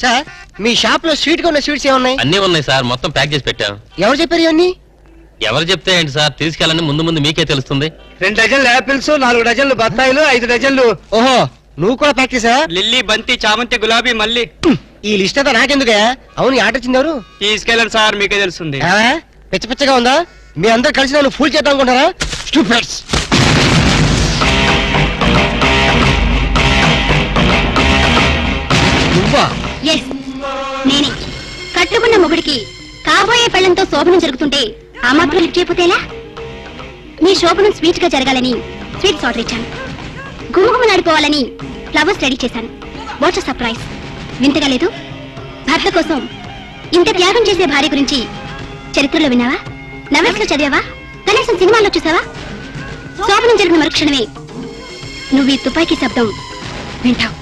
Sir మీ shop లో sweet గా ఉన్న స్వీట్స్ ఏమున్నాయి? అన్నీ ఉన్నాయి సార్, మొత్తం ప్యాక్ చేసి పెట్టాం. ఎవరు చెప్పారు ఇవన్నీ? ఎవరు చెప్తే ఏంటి సార్, తీసుకెళ్ళండి, ముందు ముందు మీకే తెలుస్తుంది. 2 డజన్లు యాపిల్స్, 4 డజన్లు బత్తాయిలు, 5 డజన్లు ఓహో, నువ్వు కూడా ప్యాక్ చేసా? లిల్లీ, బంతి, చామంతి, గులాబీ, మల్లి. ఈ లిస్ట్ అంతా నాకెందుకే? అవును, ఈ ఆర్డర్ ఇచ్చింది ఎవరు? తీసుకెళ్ళండి సార్, మీకే తెలుస్తుంది. పిచ్చ పిచ్చగా ఉందా? మీ అందరు కలిసి నన్ను ఫుల్ చేద్దాం అనుకుంటారా? స్టూపిడ్స్. నువ్వా? నేనే. కట్టుకున్న మొగుడికి కాబోయే పెళ్లంతో శోభనం జరుగుతుంటే ఆ మాత్రం లిఫ్ట్ చేయకపోతేలా? మీ శోభనం స్వీట్ గా జరగాలని స్వీట్స్ ఆర్డర్ ఇచ్చాను. గుమగుమలాడిపోవాలని ఫ్లవర్స్ రెడీ చేశాను. What surprise! వింతగా లేదు? భర్త కోసం ఇంత త్యాగం చేసే భార్య గురించి చరిత్రలో విన్నావా? నవెల్స్ లో చదివావా? కనీసం సినిమాల్లో చూసావా? శోభనం జరిగిన మరుక్షణమే నువ్వు ఈ తుపాకీ శబ్దం వింటావు.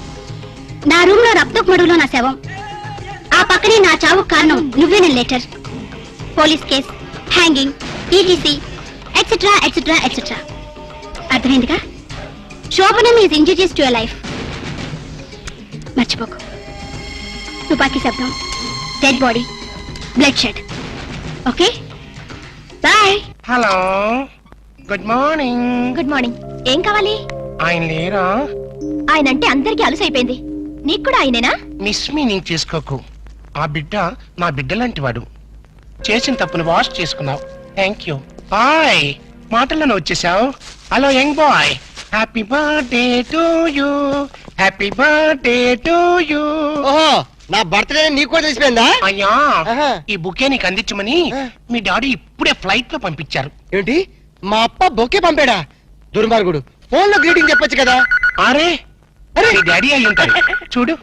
నా రూమ్ లో రక్తపు మడుగులో నా శవం, ఆ పక్కనే నా చావు కారణం నువ్వేన letter, police case, hanging, ETC etcetera etcetera etcetera. అర్థమైందిగా? శోభనం is injurious to your life. మర్చిపోకు. తుపాకీ శబ్దం, dead body, blood shed. Okay, bye. Hello, good morning. Good morning. ఏం కావాలి? ఆయన లేరా? ఆయన అంటే అందరికీ అలుసైపోయింది. నీకు కూడా ఆయనేనా? మిస్మీనింగ్ చేసుకోకు. ఆ బిడ్డ నా బిడ్డ లాంటి వాడు. చేసిన తప్పును వాష్ చేసుకున్నావు. Thank you. హాయ్, మాటల్లోనే వచ్చేసావు. Hello young boy, happy birthday to you, happy birthday to you. ఓహో, నా బర్త్డే నీకు కూడా తెలిసిపోయిందా? అయ్యా, ఆహా. ఈ బుకే నీకు అందించమని మీ డాడీ ఇప్పుడే ఫ్లైట్ లో పంపించారు. ఏంటి, మా అప్ప బొకే పంపాడా? దుర్మార్గుడు. ఫోన్ లో గ్రీటింగ్ చెప్పొచ్చు కదా. అరే అరే, నీ డాడీ అయి ఉంటాడు. చూడు.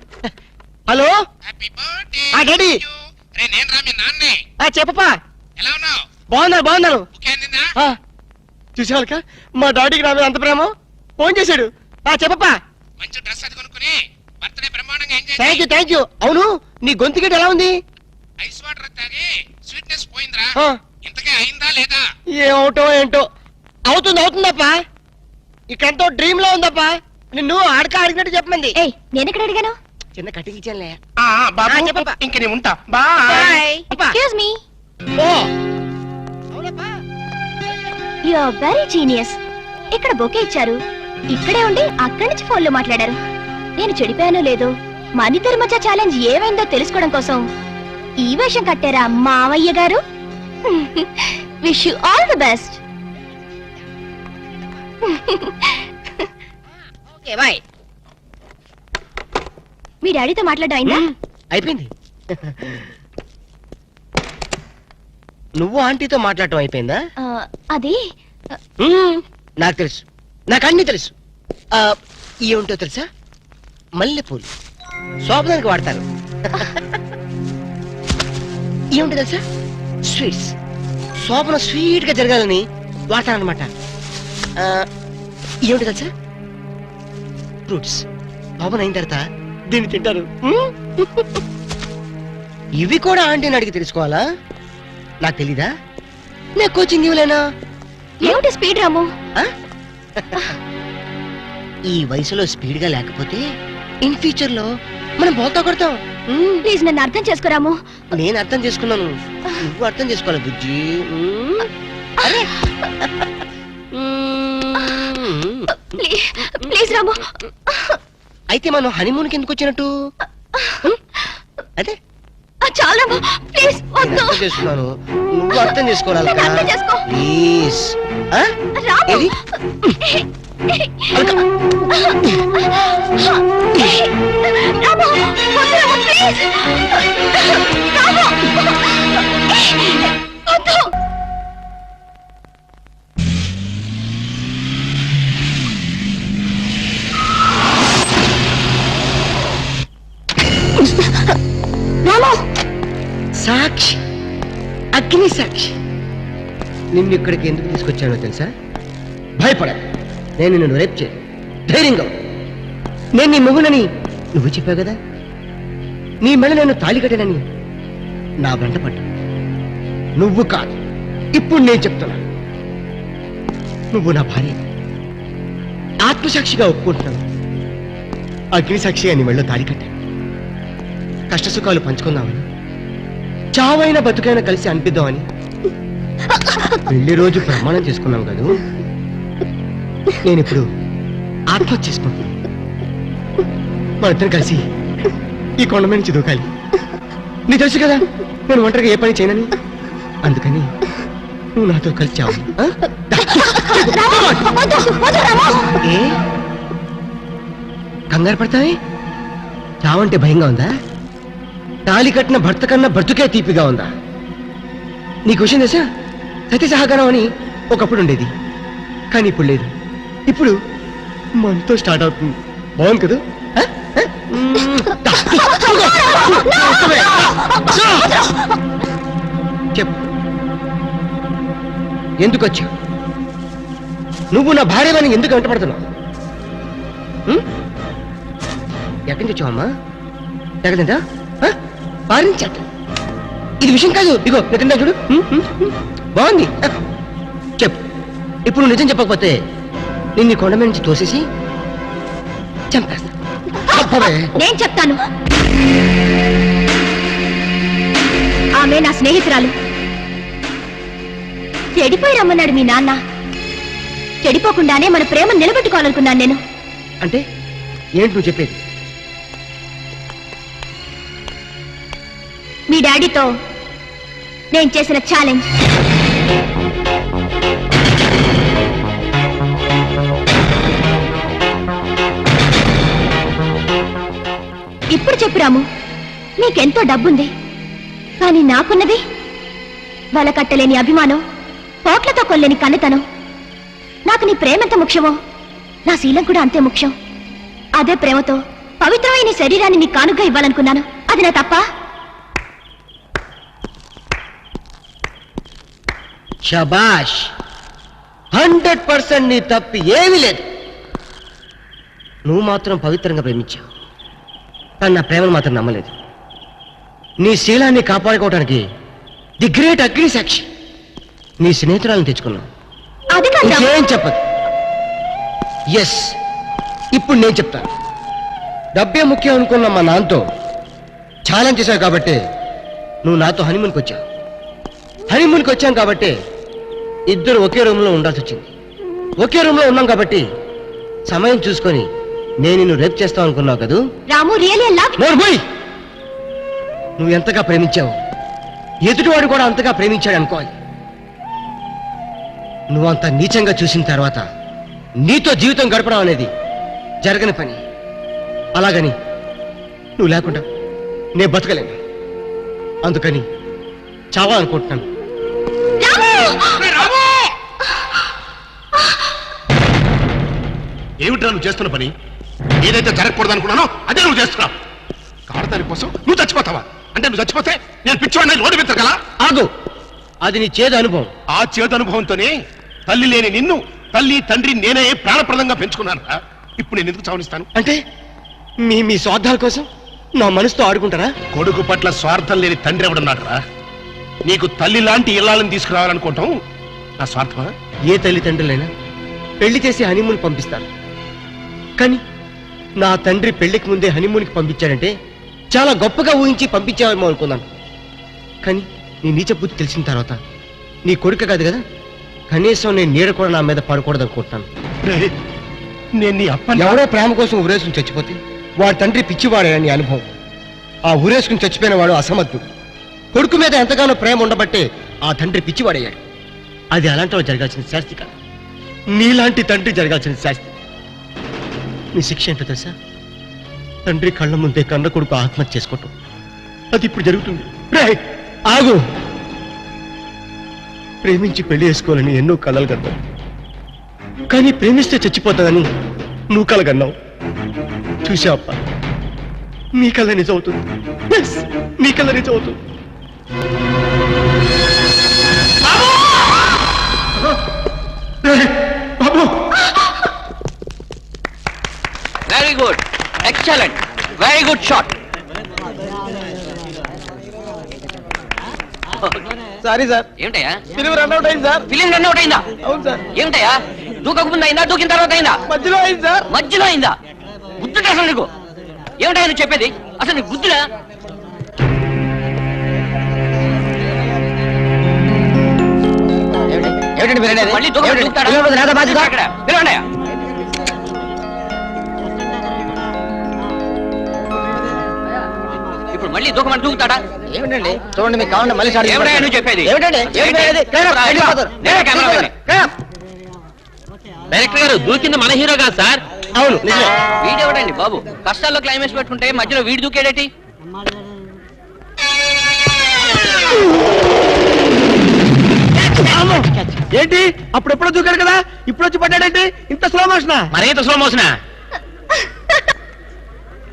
హలో, హ్యాపీ బర్త్డే ఆ డాడీ. రే, నేను రా మీ నాన్నే. చెప్పపా. ఎలా ఉన్నావు? బాగున్నాను. బుకే అందిందా? చూసేవాళ్ళక మా డాడీకి నా మీద అంత ప్రేమ. ఫోన్ చేశాడు. చెప్పపా. మంచి డ్రెస్ అది కొనుక్కుని బర్త్డే బ్రహ్మాండంగా enjoy thank you thank you. అవును, నీ గొంతు గడ్డ ఎలా ఉంది? ఐస్ వాటర్ తాగి స్వీట్నెస్ పోయిందిరా. ఆ. ఇంతకే అయిందా లేదా? ఏమవుటో ఏంటో. అవుతుందప్పా. ఇక్కడంతో డ్రీమ్ లో ఉందప్పా. నిన్ను అడిగినట్టు చెప్పమంది. ఏయ్, నేను ఎక్కడ అడిగాను? చిన్న కటింగ్ ఇచ్చానులే. బాబు, చెప్పప్పా. ఇంక నేను ఉంటా. బాయ్. Excuse me. ఓ, అవునప్పా. You are very genius. ఇక్కడ బొకే ఇచ్చారు, ఇక్కడే ఉండి అక్కడి నుంచి ఫోన్ లో మాట్లాడారు. నేను చెడిపోయానో లేదో, మన ఇద్దరి మధ్య ఛాలెంజ్ ఏమైందో తెలుసుకోవడం కోసం ఈ వేషం కట్టారా మావయ్య గారు? Wish you all the best. Okay, bye. మీ డాడీతో మాట్లాడడం అయిందా? అయిపోయింది. నువ్వు ఆంటీతో మాట్లాడటం అయిపోయిందా? అది నాకు తెలుసు, నాకు అన్ని తెలుసు. ఏమిటో తెలుసా? మల్లెపూలు శోభనానికి వాడతారు. ఏమిటో తెలుసా? స్వీట్స్. శోభన స్వీట్ గా జరగాలని వాడతారనమాట. ఏమిటో తెలుసా? ఫ్రూట్స్. శోభన అయిన తర్వాత దీన్ని తింటారు. ఇవి కూడా ఆంటీని అడిగి తెలుసుకోవాలా? నాకు తెలీదా? నేను కోచింగ్ ఇవ్వలేనా? ఏమిటి స్పీడ్ రాము? ఈ వయసులో స్పీడ్ గా లేకపోతే ఇన్ ఫ్యూచర్ లో మనం బోల్తా కొడతాం. ప్లీజ్ నన్ను అర్థం చేసుకోరాము. నేను అర్థం చేసుకున్నాను, నువ్వు అర్థం చేసుకోవాలి బుజ్జి. ప్లీజ్ రాము. అయితే మనం హనీమూన్ కి ఎందుకు వచ్చినట్టు? అదే చాలా ప్లీజ్ నేను అర్థం చేసుకున్నాను, నువ్వు అర్థం చేసుకోవాలి. నన్ను అర్థం చేసుకో. ప్లీజ్. రాము. ఏది? రాము, వద్దు రాము, ప్లీజ్. రాము. వద్దు. రాము. సాక్షి, అగ్ని సాక్షి. నిన్ను ఇక్కడికి ఎందుకు తీసుకొచ్చానో తెలుసా? భయపడ, నేను నిన్ను రేప్ చేయను. ధైర్యంగా ఉండు. నేను నీ మొగునని నువ్వు చెప్పావు కదా. నీ మెడ నేను తాళి కట్టానని నా వెంట పడ్డా. నువ్వు కాదు, ఇప్పుడు నేను చెప్తున్నా. నువ్వు నా భార్య. ఆత్మసాక్షిగా ఒప్పుకుంటున్నాను. అగ్ని సాక్షిగా నీ మెడలో తాళి కట్టాను. కష్ట సుఖాలు పంచుకుందామని, చావైన బతుకైనా కలిసి అనిపిద్దామని పెళ్లి రోజు ప్రమాణం చేసుకున్నాం కదా. నేను ఇప్పుడు ఆత్మహత్య చేసుకుంటున్నాను. మన ఇద్దరం కలిసి ఈ కొండ మీద నుంచి దూకాలి. నీకు తెలుసు కదా నేను ఒంటరిగా ఏ పని చేయనని. అందుకని నువ్వు నాతో కలిసి చావు. ఆ? ఏ కంగారు పడతావే? చావంటే భయంగా ఉందా? తాళి కట్టిన భర్త కన్నా బ్రతుకే తీపిగా ఉందా? నీకు విషయం తెలుసా? సతీ సహకారం అని ఒకప్పుడు ఉండేది, కానీ ఇప్పుడు లేదు. ఇప్పుడు మనతో స్టార్ట్ అవుతుంది. బాగుంది కదా? ఆ? ఆ? చెప్పు, ఎందుకు వచ్చావు? నువ్వు నా భార్యని ఎందుకు వెంటపడుతున్నావు? ఎక్కడి నుంచి వచ్చావమ్మా? ఎక్కడిందా? పారించట. ఇది విషయం కాదు. ఇగో ఎక్కడ చూడు. బాగుంది. చెప్పు, ఇప్పుడు నువ్వు నిజం చెప్పకపోతే నిన్ను కొండ మీద నుంచి తోసేసి చంపేస్తా. నేను చెప్తాను. ఆమె నా స్నేహితురాలు. చెడిపోయి రమ్మన్నాడు మీ నాన్న. చెడిపోకుండానే మన ప్రేమ నిలబెట్టుకోవాలనుకున్నాను నేను. అంటే ఏంటి నువ్వు చెప్పేది? మీ డాడీతో నేను చేసిన ఛాలెంజ్. ఇప్పుడు చెప్పు రాము, నీకెంతో డబ్బుంది, కానీ నాకున్నది వల కట్టలేని అభిమానం, పోట్లతో కొల్లేని కన్నెతనం. నాకు నీ ప్రేమెంత ముఖ్యమో నా శీలం కూడా అంతే ముఖ్యం. అదే ప్రేమతో పవిత్రమైన నీ శరీరాన్ని నీ కానుకగా ఇవ్వాలనుకున్నాను. అది నా తప్ప? శబాష్, 100% నీ తప్పి ఏమీ లేదు. నువ్వు మాత్రం పవిత్రంగా ప్రేమించావు, కానీ నా ప్రేమను మాత్రం నమ్మలేదు. నీ శీలాన్ని కాపాడుకోవడానికి ది గ్రేట్ అగ్ని సాక్షి నీ స్నేహితురాలను తెచ్చుకున్నావు. అది కాదు రాము. ఇంకేం చెప్పదు. ఎస్, ఇప్పుడు నేను చెప్తాను. డబ్బే ముఖ్యం అనుకున్న మా నాన్నతో ఛాలెంజ్ చేశావు కాబట్టి నువ్వు నాతో హనీమూన్కి వచ్చావు. హనీమూన్కి వచ్చాం కాబట్టి ఇద్దరు ఒకే రూమ్లో ఉండాల్సి వచ్చింది. ఒకే రూమ్లో ఉన్నాం కాబట్టి సమయం చూసుకొని నేను నిన్ను రేప్ చేస్తావు అనుకున్నావు కదూ. రాము, రియల్లీ లవ్. నోర్బోయ్, నువ్వు ఎంతగా ప్రేమించావు ఎదుటివాడు కూడా అంతగా ప్రేమించాడు అనుకోవాలి. నువ్వు అంత నీచంగా చూసిన తర్వాత నీతో జీవితం గడపడం అనేది జరగని పని. అలాగని నువ్వు లేకుండా నేను బతకలేను. అందుకని చావాలనుకుంటున్నాను. ఏమిట్రా నువ్వు చేస్తున్న పని? ఏదైతే జరగకూడదు అనుకున్నానో అదే నువ్వు చేస్తున్నావు. కాడదాని కోసం నువ్వు చచ్చిపోతావా? అంటే నువ్వు చచ్చిపోతే నేను పిచ్చివాడిని రోడ్డు పెత్తగలా? ఆగు, అది నీ చేదు అనుభవం. ఆ చేదు అనుభవంతోనే తల్లి లేని నిన్ను తల్లి తండ్రి నేనే ప్రాణప్రదంగా పెంచుకున్నాను. ఇప్పుడు నేను ఎందుకు చావనిస్తాను? అంటే మీ స్వార్థాల కోసం నా మనసుతో ఆడుకుంటారా? కొడుకు పట్ల స్వార్థం లేని తండ్రి ఎవడున్నాడు రా? నీకు తల్లి లాంటి ఇల్లాలను తీసుకురావాలనుకోవటం నా స్వార్థమా? ఏ తల్లిదండ్రులైనా పెళ్లి చేసి హనీమూన్ పంపిస్తారు, కానీ నా తండ్రి పెళ్లికి ముందే హనీమూన్కి పంపించాడంటే చాలా గొప్పగా ఊహించి పంపించావేమో అనుకున్నాను. కానీ నీ నీచ బుద్ధి తెలిసిన తర్వాత నీ కొడుకు కాదు కదా, కనీసం నేను నీడ కూడా నా మీద పడకూడదు అనుకుంటున్నాను. నేను నీ అప్ప ఎవరో ప్రేమ కోసం ఊరేసుకుని చచ్చిపోతే వాడి తండ్రి పిచ్చివాడని అనుభవం. ఆ ఊరేసుకుని చచ్చిపోయిన వాడు అసమర్థుడు. కొడుకు మీద ఎంతగానో ప్రేమ ఉండబట్టే ఆ తండ్రి పిచ్చివాడయ్యాడు. అది అలాంటి వాడు జరగాల్సిన శాస్తి కాదు, నీలాంటి తండ్రి జరగాల్సిన శాస్తి. నీ శిక్ష ఏంటో తెలుసా? తండ్రి కళ్ళ ముందే కన్న కొడుకు ఆత్మహత్య చేసుకోవటం. అది ఇప్పుడు జరుగుతుంది. రేయ్, ఆగు. ప్రేమించి పెళ్లి చేసుకోవాలని ఎన్నో కలలు కన్నావు, కానీ ప్రేమిస్తే చచ్చిపోతాదని నువ్వు కలగన్నావు. చూసావప్ప, నీ కళ్ళ నిజం అవుతుంది. Yes, నీ కళ్ళ నిజం అవుతుంది. బాబు, very good, excellent, very good shot. Sorry sir, ఏమిటయ్యా ఫిలిం రన్అట్ అయింది సార్. ఫిలిం రన్ అవుట్ అయిందా? అవును సార్. ఏమిటయ్యా దూకక ముందు అయిందా, దూకిన తర్వాత అయిందా? మధ్యలో అయింది సార్. మధ్యలో అయిందా? బుద్ధుడు అసలు నీకు ఏమిటయ్యా నువ్వు చెప్పేది? అసలు నీకు బుద్ధుడా? దూకమని ఏమిటి? దూకుతాడా? పిలవకపోతే రాదా బాధ్యత? అక్కడ, పిలవండి. ఇప్పుడు మళ్ళీ దూకమని దూకుతాడా? ఏమిటండి చూడండి మీకు కావాలంటే మళ్ళీ స్టార్ట్ ఏమిటయ్యా చేస్తాను. నువ్వు చెప్పేది? ఏమిటండి ఏమిటి ఇది? క్లీన్ అప్, ఏంటి? వెళ్ళిపోతారు. నేనే కెమెరామెన్ని. Clean up. డైరెక్టర్ గారు దూకింది మన హీరో కాదు సార్. అవును నిజమే. వీడెవడండి బాబు, కష్టాల్లో క్లైమాక్స్ పెట్టుకుంటే మధ్యలో వీడి దూకేడేటి? ఏంటి అప్పుడెప్పుడో దూకారు కదా ఇప్పుడు వచ్చి పడ్డాడేంటి ఇంత స్లో మోషనా? మరేంత స్లో మోషనా?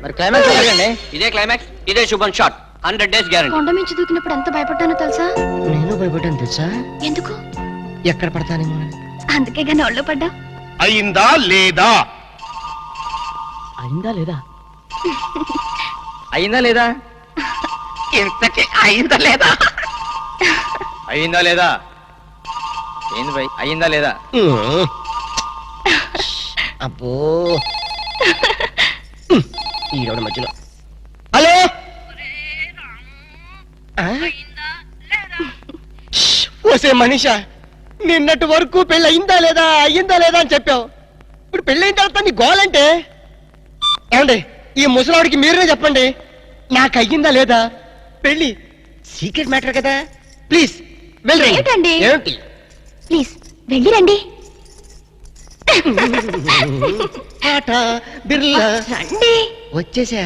మరి క్లైమాక్స్ ఎలాగండి? ఇదే క్లైమాక్స్, ఇదే శుభం షాట్. 100 days guarantee. కొండ మించి దూకినప్పుడు ఎంత భయపడ్డానో తెలుసా? నేను భయపడ్డాను తెలుసా? ఎందుకు? ఎక్కడ పడతానేమో అందుకే గాని ఒళ్ళో పడ్డా. అయిందా లేదా? అయిందా లేదా అయిందా లేదా ఇంతకీ అయిందా లేదా? అయిందా లేదా ఏంది భయ్ అయిందా లేదా? అబ్బో ఈరోజు మధ్యలో హలో ఓసే మనిషా నిన్నటి వరకు పెళ్ళి అయిందా లేదా అని చెప్పావు. ఇప్పుడు పెళ్ళైన తర్వాత నీ గోలంటే ఏమండి ఈ ముసలాడికి మీరే చెప్పండి నాకు అయ్యిందా లేదా పెళ్ళి సీక్రెట్ మ్యాటర్ కదా ప్లీజ్ వెళ్ళండి. ఏమిటండి? ఏమిటి ప్లీజ్ వెళ్ళి రండి. టాటా బిర్లా రండి. వచ్చేసా